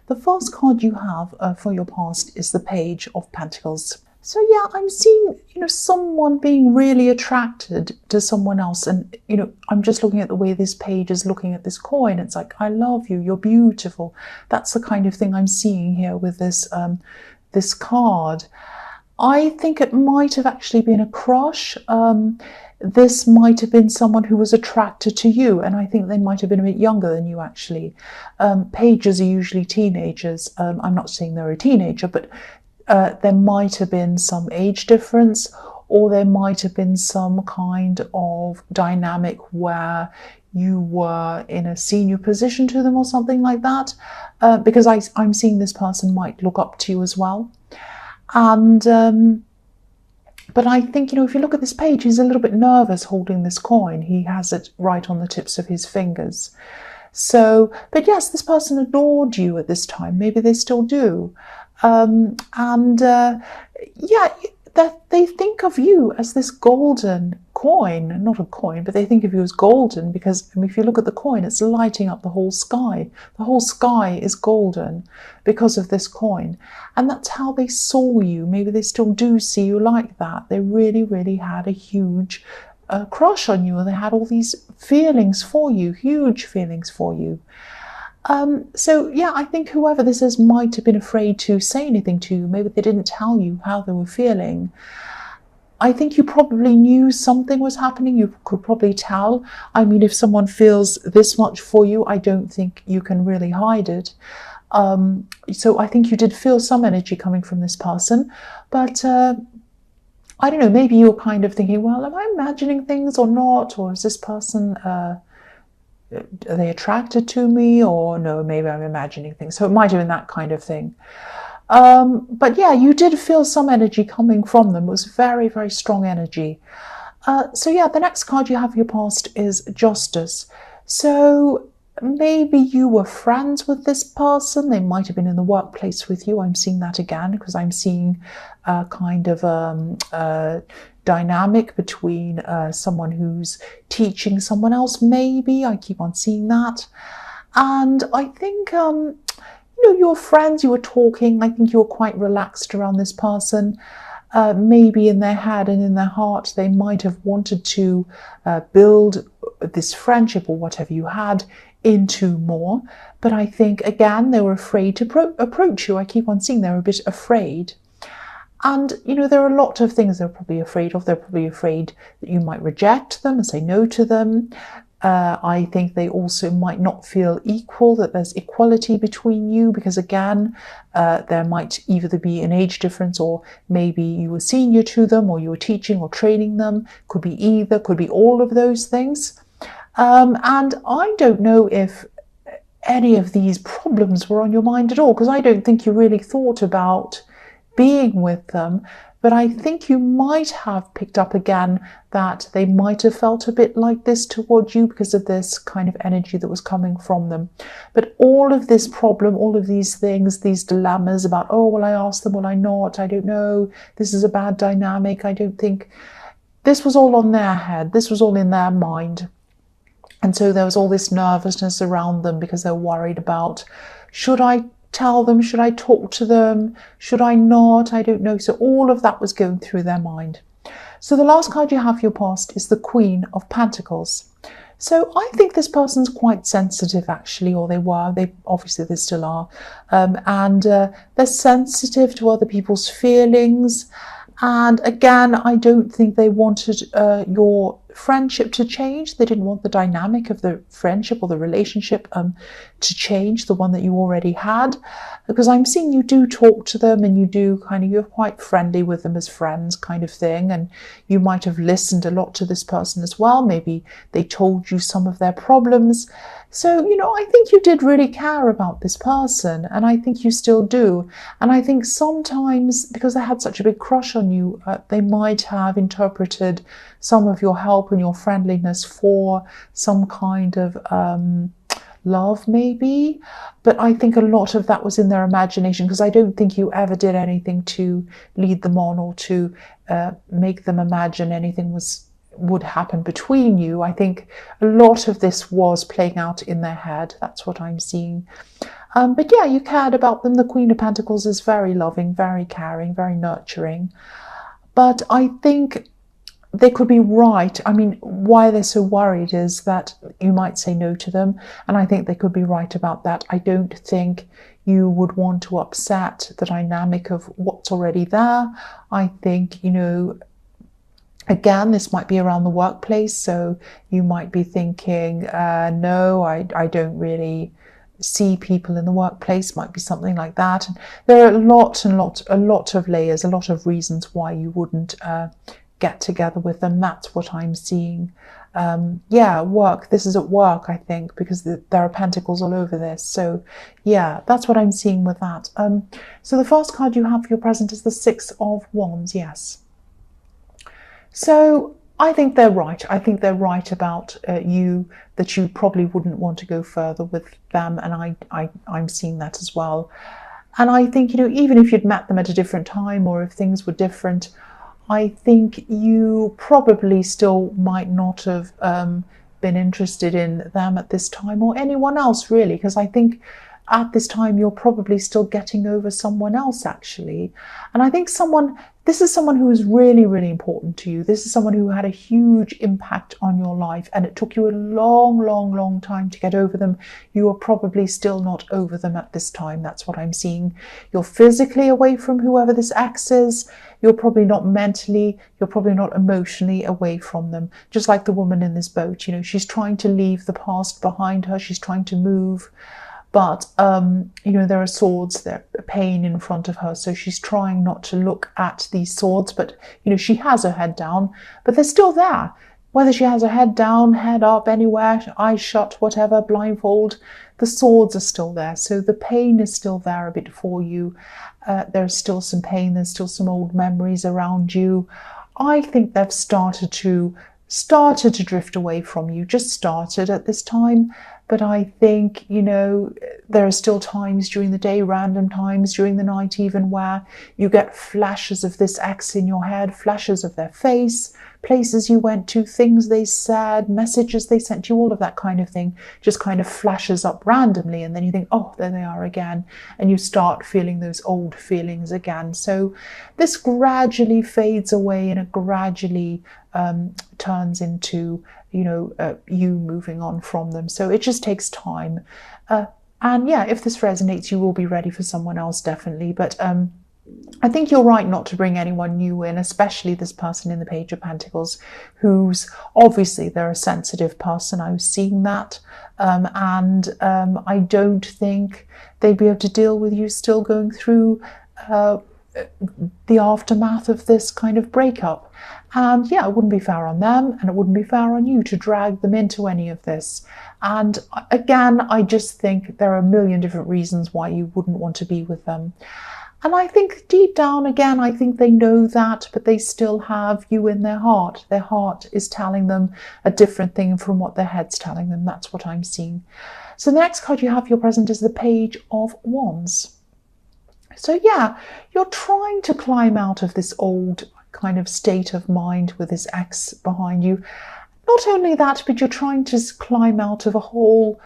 The first card you have for your past is the Page of Pentacles. So yeah, I'm seeing, someone being really attracted to someone else. And, I'm just looking at the way this page is looking at this coin. It's like, I love you, you're beautiful. That's the kind of thing I'm seeing here with this, this card. I think it might have actually been a crush. This might have been someone who was attracted to you, and I think they might have been a bit younger than you, actually. Pages are usually teenagers. I'm not saying they're a teenager, but there might have been some age difference, or there might have been some kind of dynamic where you were in a senior position to them or something like that, because I'm seeing this person might look up to you as well. And but I think, if you look at this page, he's a little bit nervous holding this coin. He has it right on the tips of his fingers. So, but yes, this person adored you at this time. Maybe they still do. Yeah, that they think of you as this golden coin, not a coin, but they think of you as golden because, if you look at the coin, it's lighting up the whole sky. The whole sky is golden because of this coin. And that's how they saw you. Maybe they still do see you like that. They really, really had a huge crush on you, and they had all these feelings for you, huge feelings for you. So yeah, I think whoever this is might have been afraid to say anything to you. Maybe they didn't tell you how they were feeling. I think you probably knew something was happening. You could probably tell. I mean, if someone feels this much for you, I don't think you can really hide it. So I think you did feel some energy coming from this person, but I don't know, maybe you were kind of thinking, well, am I imagining things or not? Or is this person, are they attracted to me? Or no, maybe I'm imagining things. So it might have been that kind of thing. But yeah, you did feel some energy coming from them. It was very, very strong energy. So yeah, the next card you have for your past is Justice. So maybe you were friends with this person. They might have been in the workplace with you. I'm seeing that again because I'm seeing a kind of dynamic between someone who's teaching someone else, maybe. I keep on seeing that. And I think, you were friends, you were talking. I think you were quite relaxed around this person. Maybe in their head and in their heart, they might have wanted to build this friendship or whatever you had into more. But I think, again, they were afraid to approach you. I keep on seeing they're a bit afraid. And, there are a lot of things they're probably afraid of. They're probably afraid that you might reject them and say no to them. I think they also might not feel equal, that there's equality between you, because again, there might either be an age difference, or maybe you were senior to them, or you were teaching or training them. Could be either, could be all of those things. And I don't know if any of these problems were on your mind at all, because I don't think you really thought about being with them. But I think you might have picked up again that they might have felt a bit like this towards you because of this kind of energy that was coming from them. But all of this problem, all of these things, these dilemmas about, oh, will I ask them, will I not? I don't know. This is a bad dynamic. I don't think. This was all on their head. This was all in their mind. And so there was all this nervousness around them because they're worried about, should I tell them? Should I talk to them? Should I not? I don't know. So all of that was going through their mind. So the last card you have for your past is the Queen of Pentacles. So I think this person's quite sensitive, actually, or they were. They still are. And they're sensitive to other people's feelings. And again, I don't think they wanted your friendship to change. They didn't want the dynamic of the friendship or the relationship to change, the one that you already had, because I'm seeing you do talk to them and you're quite friendly with them as friends kind of thing, and you might have listened a lot to this person as well. Maybe they told you some of their problems. So, I think you did really care about this person, and I think you still do. And I think sometimes, because they had such a big crush on you, they might have interpreted some of your help and your friendliness for some kind of love, maybe. But I think a lot of that was in their imagination, because I don't think you ever did anything to lead them on or to make them imagine anything was would happen between you. I think a lot of this was playing out in their head. That's what I'm seeing. But yeah, you cared about them. The Queen of Pentacles is very loving, very caring, very nurturing. But I think they could be right. I mean, why they're so worried is that you might say no to them. And I think they could be right about that. I don't think you would want to upset the dynamic of what's already there. I think, you know, again, this might be around the workplace. So you might be thinking, no, I don't really see people in the workplace, might be something like that. And there are a lot of layers, a lot of reasons why you wouldn't get together with them. That's what I'm seeing. Yeah, work. This is at work, I think, because there are pentacles all over this. So yeah, that's what I'm seeing with that. So the first card you have for your present is the Six of Wands. Yes. So I think they're right. I think they're right about you, that you probably wouldn't want to go further with them. And I'm seeing that as well. And I think, you know, even if you'd met them at a different time or if things were different, I think you probably still might not have been interested in them at this time, or anyone else really, because I think at this time you're probably still getting over someone else actually. And I think this is someone who is really, really important to you. This is someone who had a huge impact on your life, and it took you a long, long, long time to get over them. You are probably still not over them at this time. That's what I'm seeing. You're physically away from whoever this ex is. You're probably not mentally, you're probably not emotionally away from them. Just like the woman in this boat, you know, she's trying to leave the past behind her. She's trying to move. But, you know, there are swords, there are pain in front of her. So she's trying not to look at these swords. But, you know, she has her head down, but they're still there. Whether she has her head down, head up, anywhere, eyes shut, whatever, blindfold, the swords are still there. So the pain is still there a bit for you. There's still some pain. There's still some old memories around you. I think they've started to drift away from you, just started at this time. But I think, you know, there are still times during the day, random times during the night even, where you get flashes of this ex in your head, flashes of their face, places you went to, things they said, messages they sent you, all of that kind of thing just kind of flashes up randomly. And then you think, oh, there they are again. And you start feeling those old feelings again. So this gradually fades away, and it gradually turns into, you know, you moving on from them. So it just takes time. And yeah, if this resonates, you will be ready for someone else, definitely. But I think you're right not to bring anyone new in, especially this person in the Page of Pentacles, who's obviously, they're a sensitive person. I was seeing that. And I don't think they'd be able to deal with you still going through the aftermath of this kind of breakup. And yeah, it wouldn't be fair on them, and it wouldn't be fair on you to drag them into any of this. And again, I just think there are a million different reasons why you wouldn't want to be with them. And I think deep down, again, I think they know that, but they still have you in their heart. Their heart is telling them a different thing from what their head's telling them. That's what I'm seeing. So the next card you have for your present is the Page of Wands. So yeah, you're trying to climb out of this old kind of state of mind with this ex behind you. Not only that, but you're trying to climb out of a whole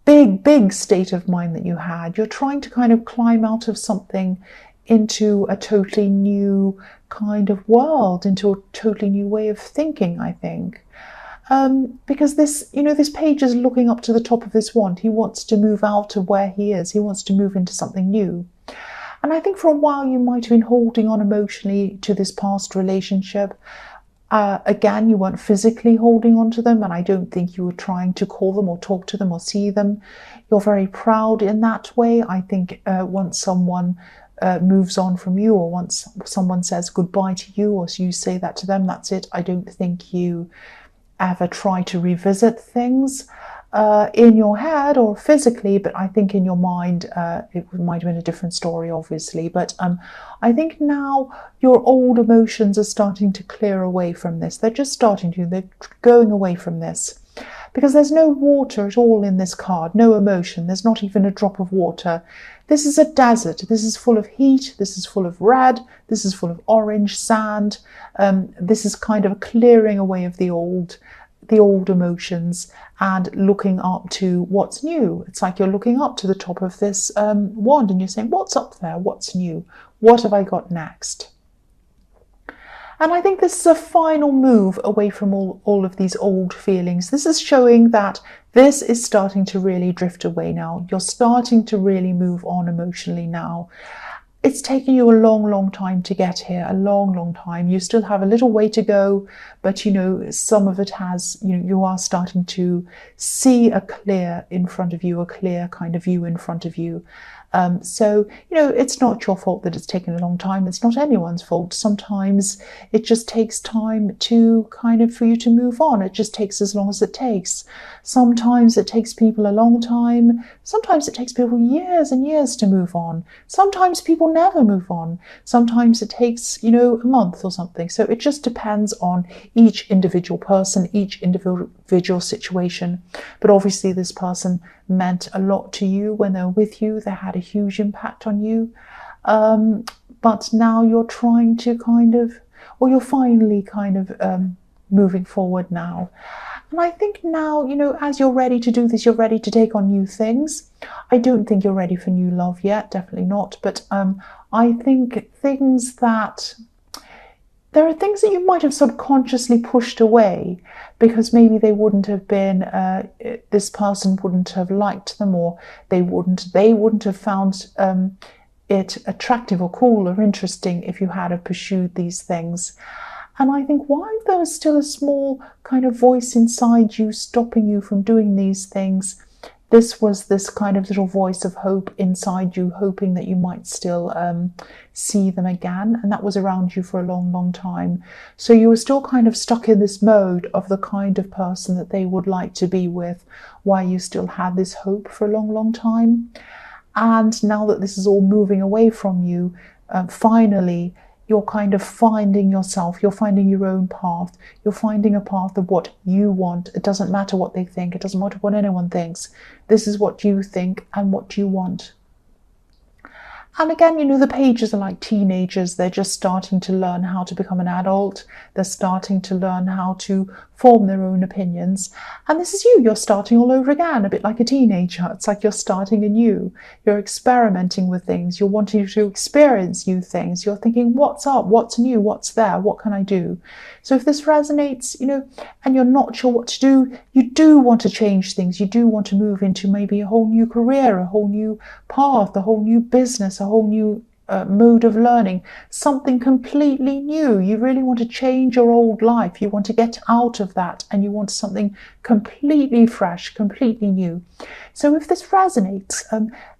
big state of mind that you had. You're trying to kind of climb out of something into a totally new kind of world, into a totally new way of thinking, I think. Because this, you know, this page is looking up to the top of this wand. He wants to move out of where he is. He wants to move into something new. And I think for a while you might have been holding on emotionally to this past relationship. Again, you weren't physically holding on to them, and I don't think you were trying to call them or talk to them or see them. You're very proud in that way. I think once someone moves on from you, or once someone says goodbye to you, or you say that to them, that's it. I don't think you ever try to revisit things in your head or physically, but I think in your mind it might have been a different story, obviously. But I think now your old emotions are starting to clear away from this. They're just starting to, they're going away from this. Because there's no water at all in this card, no emotion. There's not even a drop of water. This is a desert. This is full of heat. This is full of red. This is full of orange sand. This is kind of a clearing away of the old emotions and looking up to what's new. It's like you're looking up to the top of this wand and you're saying, what's up there? What's new? What have I got next? And I think this is a final move away from all of these old feelings. This is showing that this is starting to really drift away now. You're starting to really move on emotionally now. It's taken you a long, long time to get here, a long, long time. You still have a little way to go, but you know, some of it has, you know, you are starting to see a clear in front of you, a clear kind of view in front of you. So, you know, it's not your fault that it's taken a long time. It's not anyone's fault. Sometimes it just takes time to kind of for you to move on. It just takes as long as it takes. Sometimes it takes people a long time. Sometimes it takes people years and years to move on. Sometimes people never move on. Sometimes it takes, you know, a month or something. So it just depends on each individual person, each individual situation. But obviously this person meant a lot to you when they were with you. They had a huge impact on you. But now you're trying to kind of, or you're finally kind of moving forward now. And I think now, you know, as you're ready to do this, you're ready to take on new things. I don't think you're ready for new love yet, definitely not. But I think there are things that you might have subconsciously pushed away because maybe they wouldn't have been, this person wouldn't have liked them, or they wouldn't have found it attractive or cool or interesting if you had have pursued these things. And I think while there was still a small kind of voice inside you stopping you from doing these things, this was this kind of little voice of hope inside you, hoping that you might still see them again. And that was around you for a long, long time. So you were still kind of stuck in this mode of the kind of person that they would like to be with, while you still had this hope for a long, long time. And now that this is all moving away from you, finally, you're kind of finding yourself, you're finding your own path, you're finding a path of what you want. It doesn't matter what they think, it doesn't matter what anyone thinks. This is what you think and what you want. And again, you know, the pages are like teenagers. They're just starting to learn how to become an adult. They're starting to learn how to form their own opinions. And this is you. You're starting all over again, a bit like a teenager. It's like you're starting anew. You're experimenting with things. You're wanting to experience new things. You're thinking, what's up? What's new? What's there? What can I do? So if this resonates, you know, and you're not sure what to do, you do want to change things. You do want to move into maybe a whole new career, a whole new path, a whole new business, a whole new mode of learning, something completely new. You really want to change your old life. You want to get out of that and you want something completely fresh, completely new. So if this resonates,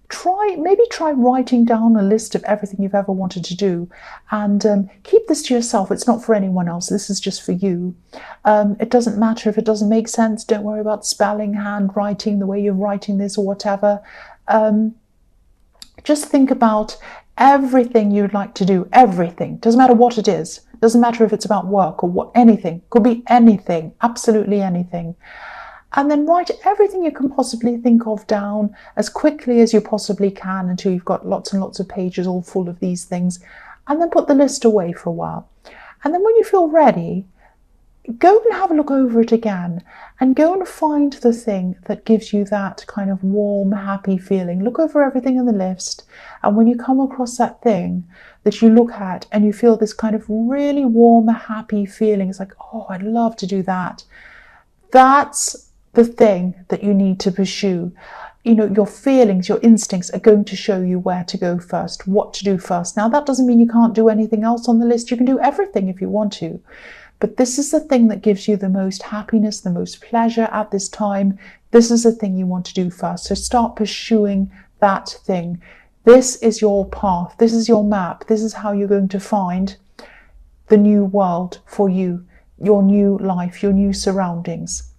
try writing down a list of everything you've ever wanted to do, and keep this to yourself. It's not for anyone else. This is just for you. It doesn't matter if it doesn't make sense. Don't worry about spelling, handwriting, the way you're writing this or whatever. Just think about everything you'd like to do. Everything. Doesn't matter what it is. Doesn't matter if it's about work or what. Anything. Could be anything. Absolutely anything. And then write everything you can possibly think of down as quickly as you possibly can until you've got lots and lots of pages all full of these things. And then put the list away for a while. And then when you feel ready, go and have a look over it again and go and find the thing that gives you that kind of warm, happy feeling. Look over everything in the list, and when you come across that thing that you look at and you feel this kind of really warm, happy feeling, it's like, oh, I'd love to do that. That's the thing that you need to pursue. You know, your feelings, your instincts are going to show you where to go first, what to do first. Now, that doesn't mean you can't do anything else on the list. You can do everything if you want to. But this is the thing that gives you the most happiness, the most pleasure at this time. This is the thing you want to do first. So start pursuing that thing. This is your path. This is your map. This is how you're going to find the new world for you, your new life, your new surroundings.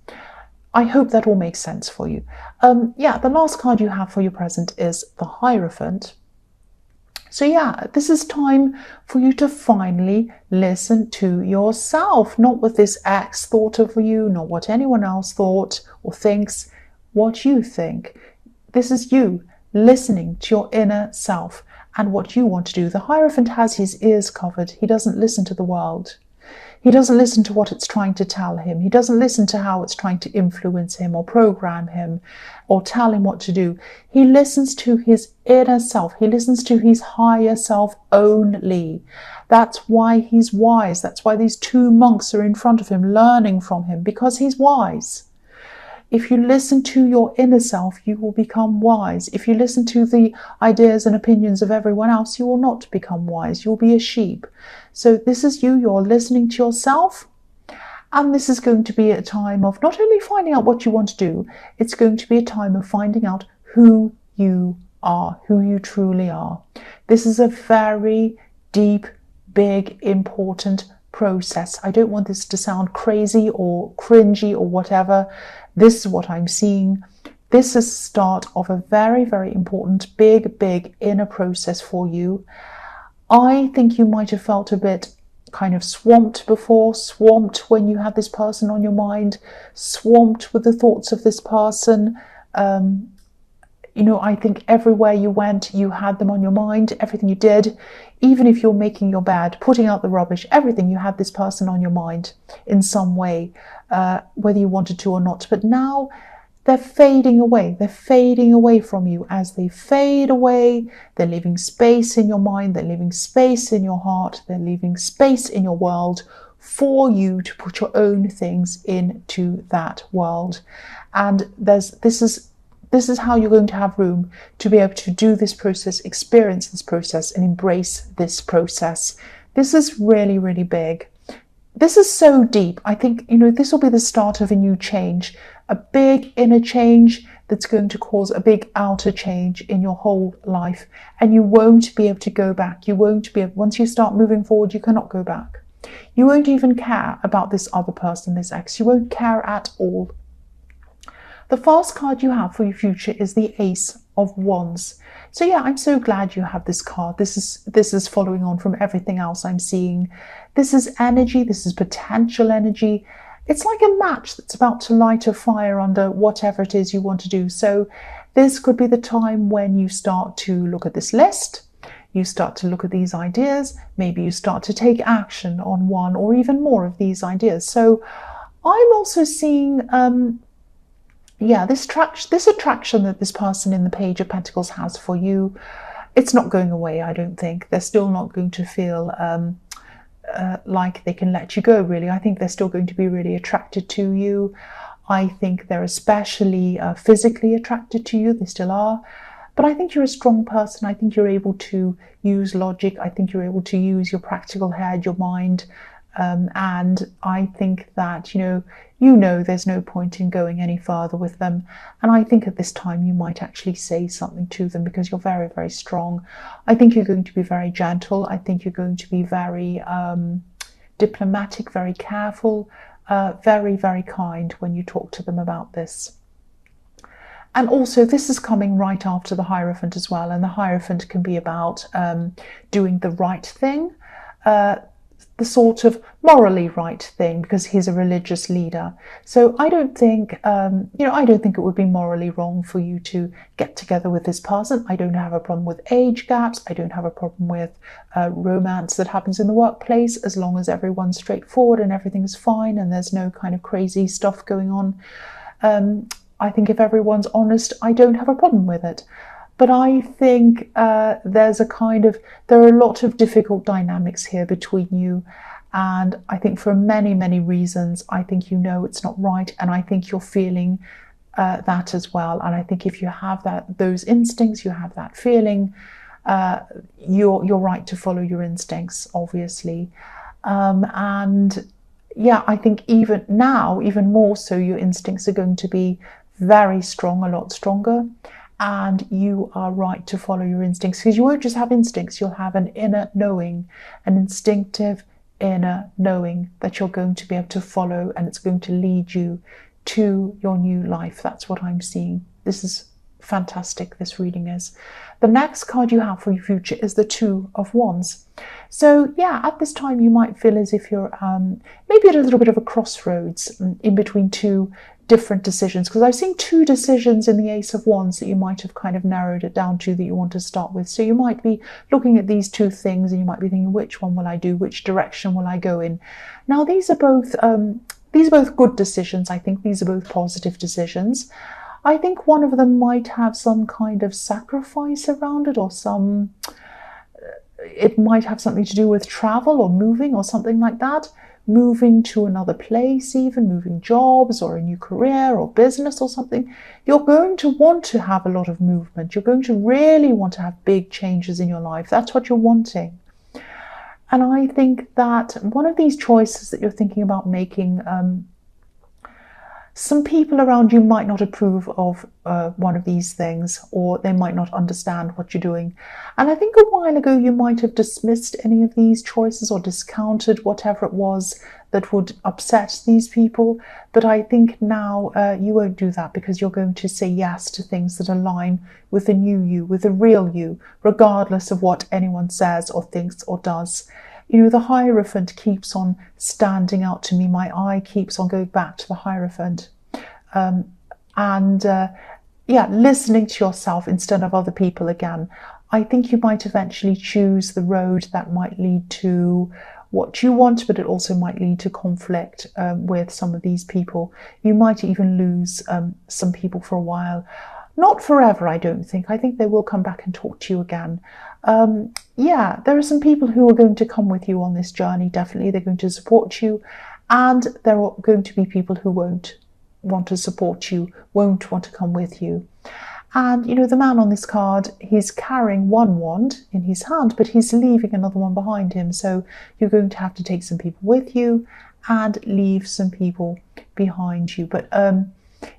I hope that all makes sense for you. The last card you have for your present is the Hierophant. So yeah, this is time for you to finally listen to yourself, not what this ex thought of you, not what anyone else thought or thinks, what you think. This is you. listening to your inner self and what you want to do. The Hierophant has his ears covered. He doesn't listen to the world. He doesn't listen to what it's trying to tell him. He doesn't listen to how it's trying to influence him or program him or tell him what to do. He listens to his inner self. He listens to his higher self only. That's why he's wise. That's why these two monks are in front of him, learning from him, because he's wise. If you listen to your inner self, you will become wise. If you listen to the ideas and opinions of everyone else, you will not become wise. You'll be a sheep. So this is you. You're listening to yourself. And this is going to be a time of not only finding out what you want to do, it's going to be a time of finding out who you are, who you truly are. This is a very deep, big, important process. I don't want this to sound crazy or cringy or whatever. This is what I'm seeing. This is the start of a very, very important, big inner process for you. I think you might have felt a bit kind of swamped before, swamped when you had this person on your mind, swamped with the thoughts of this person. I think everywhere you went, you had them on your mind, everything you did, even if you're making your bed, putting out the rubbish, everything, you had this person on your mind in some way, whether you wanted to or not. But now they're fading away. They're fading away from you. As they fade away, they're leaving space in your mind. They're leaving space in your heart. They're leaving space in your world for you to put your own things into that world. And this is how you're going to have room to be able to do this process, experience this process, and embrace this process. This is really, really big. This is so deep. I think, this will be the start of a new change, a big inner change that's going to cause a big outer change in your whole life. And you won't be able to go back. You won't be able, once you start moving forward, you cannot go back. You won't even care about this other person, this ex. You won't care at all. The first card you have for your future is the Ace of Wands. So yeah, I'm so glad you have this card. This is following on from everything else I'm seeing. This is energy. This is potential energy. It's like a match that's about to light a fire under whatever it is you want to do. So this could be the time when you start to look at this list. You start to look at these ideas. Maybe you start to take action on one or even more of these ideas. So I'm also seeing this attraction that this person in the Page of Pentacles has for you, it's not going away, I don't think. They're still not going to feel like they can let you go, really. I think they're still going to be really attracted to you. I think they're especially physically attracted to you. They still are. But I think you're a strong person. I think you're able to use logic. I think you're able to use your practical head, your mind. And I think that, there's no point in going any further with them. And I think at this time you might actually say something to them because you're very, very strong. I think you're going to be very gentle. I think you're going to be very diplomatic, very careful, very, very kind when you talk to them about this. And also this is coming right after the Hierophant as well. And the Hierophant can be about doing the right thing, the sort of morally right thing, because he's a religious leader. So I don't think, I don't think it would be morally wrong for you to get together with this person. I don't have a problem with age gaps. I don't have a problem with romance that happens in the workplace, as long as everyone's straightforward and everything's fine and there's no kind of crazy stuff going on. I think if everyone's honest, I don't have a problem with it. But I think there are a lot of difficult dynamics here between you. And I think for many, many reasons, I think it's not right. And I think you're feeling that as well. And I think if you have those instincts, you have that feeling, you're right to follow your instincts, obviously. And yeah, I think even now, even more so, your instincts are going to be very strong, a lot stronger. And you are right to follow your instincts, because you won't just have instincts, you'll have an inner knowing, an instinctive inner knowing that you're going to be able to follow, and it's going to lead you to your new life. That's what I'm seeing. This is fantastic, this reading is. The next card you have for your future is the Two of Wands. So yeah, at this time you might feel as if you're maybe at a little bit of a crossroads in between two different decisions, because I've seen 2 decisions in the Ace of Wands that you might have kind of narrowed it down to that you want to start with. So you might be looking at these 2 things and you might be thinking, which one will I do? Which direction will I go in? Now, these are both good decisions. I think these are both positive decisions. I think one of them might have some kind of sacrifice around it, or it might have something to do with travel or moving or something like that. Moving to another place, even moving jobs or a new career or business or something. You're going to want to have a lot of movement. You're going to really want to have big changes in your life. That's what you're wanting. And I think that one of these choices that you're thinking about making, some people around you might not approve of one of these things, or they might not understand what you're doing. And I think a while ago you might have dismissed any of these choices or discounted whatever it was that would upset these people. But I think now you won't do that, because you're going to say yes to things that align with the new you, with the real you, regardless of what anyone says or thinks or does. You know, the Hierophant keeps on standing out to me. My eye keeps on going back to the Hierophant. Listening to yourself instead of other people again. I think you might eventually choose the road that might lead to what you want, but it also might lead to conflict with some of these people. You might even lose some people for a while. Not forever, I don't think. I think they will come back and talk to you again. There are some people who are going to come with you on this journey, definitely. They're going to support you. And there are going to be people who won't want to support you, won't want to come with you. And, you know, the man on this card, he's carrying one wand in his hand, but he's leaving another one behind him. So you're going to have to take some people with you and leave some people behind you. But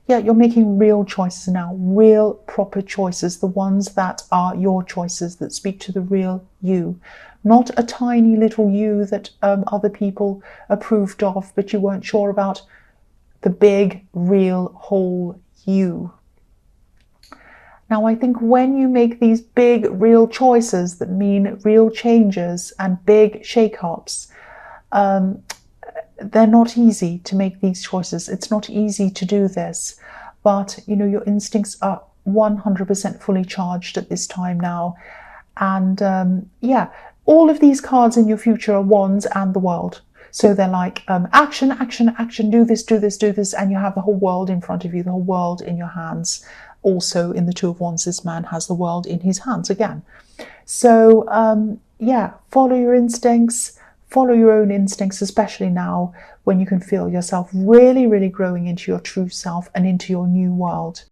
you're making real choices now, real proper choices, the ones that are your choices, that speak to the real you. Not a tiny little you that other people approved of, but you weren't sure about. The big, real, whole you. Now, I think when you make these big, real choices that mean real changes and big shake-ups, they're not easy to make these choices. It's not easy to do this, but, you know, your instincts are 100% fully charged at this time now. And all of these cards in your future are wands and the world. So they're like action, action, action, do this, do this, do this, and you have the whole world in front of you, the whole world in your hands. Also in the Two of Wands, this man has the world in his hands again. So follow your instincts, follow your own instincts, especially now when you can feel yourself really, really growing into your true self and into your new world.